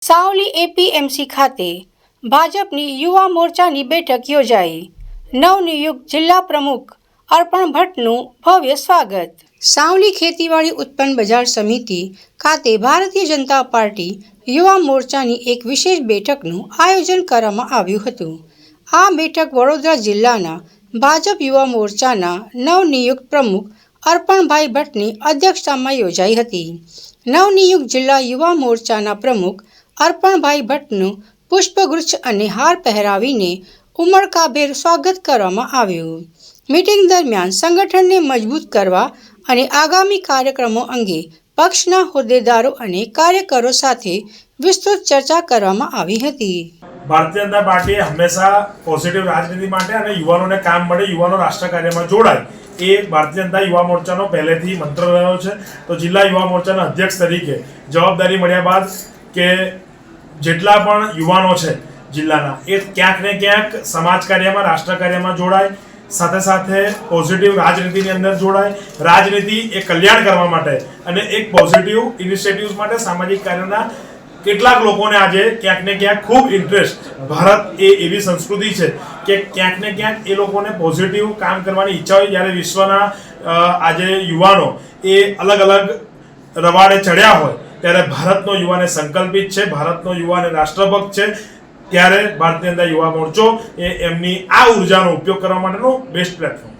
Savli APMC ખાતે ભાજપની યુવા મોરચાની બેઠક યોજાઈ. નવનિયુક્ત જિલ્લા પ્રમુખ અર્પણ ભટ્ટનું ભવ્ય સ્વાગત. સાવલી ખેતીવાડી ઉત્પન્ન બજાર સમિતિ ખાતે ભારતીય જનતા પાર્ટી યુવા મોરચાની એક વિશેષ બેઠકનું આયોજન કરવામાં આવ્યું હતું. આ બેઠક વડોદરા જિલ્લાના ભાજપ યુવા મોરચાના નવનિયુક્ત પ્રમુખ અર્પણભાઈ ભટ્ટની અધ્યક્ષતામાં યોજાઈ હતી. નવનિયુક્ત જિલ્લા યુવા મોરચાના પ્રમુખ અર્પણભાઈ ભટ્ટનું પુષ્પગુચ્છ અને હાર પહેરાવીને ઉમળકાભેર સ્વાગત કરવામાં આવ્યું. મીટિંગ દરમિયાન સંગઠનને મજબૂત કરવા અને આગામી કાર્યક્રમો અંગે પક્ષના હોદ્દેદારો અને કાર્યકરો સાથે વિસ્તૃત ચર્ચા કરવામાં આવી હતી. ભારતીય જનતા પાર્ટીએ હંમેશા પોઝિટિવ રાજનીતિ માટે અને યુવાનોને કામ મળે, યુવાનો રાષ્ટ્ર કાર્યમાં જોડાય, એ ભારતીય જનતા યુવા મોરચાનો પહેલેથી મંત્ર રહ્યો છે. તો જિલ્લા યુવા મોરચાના અધ્યક્ષ તરીકે જવાબદારી મળ્યા બાદ કે જેટલા પણ યુવાનો છે જિલ્લાના, એ ક્યાંક ને ક્યાંક સમાજ કાર્યમાં, રાષ્ટ્ર કાર્યમાં જોડાય, સાથે સાથે પોઝિટિવ રાજનીતિની અંદર જોડાય. રાજનીતિ એ કલ્યાણ કરવા માટે અને એક પોઝિટિવ ઇનિશિયેટિવ્સ માટે, સામાજિક કાર્યના કેટલાક લોકોને આજે ક્યાંક ને ક્યાંક ખૂબ ઇન્ટરેસ્ટ. ભારત એ એવી સંસ્કૃતિ છે કે ક્યાંક ને ક્યાંક એ લોકોને પોઝિટિવ કામ કરવાની ઈચ્છા હોય. જ્યારે વિશ્વના આજે યુવાનો એ અલગ અલગ રવાડે ચડ્યા હોય, ત્યારે ભારતનો યુવાને સંકલ્પિત છે, ભારતનો યુવાને રાષ્ટ્રભક્ત છે. ત્યારે ભારતીય જનતા યુવા મોરચો એ એમની આ ઉર્જાનો ઉપયોગ કરવા માટેનું બેસ્ટ પ્લેટફોર્મ છે.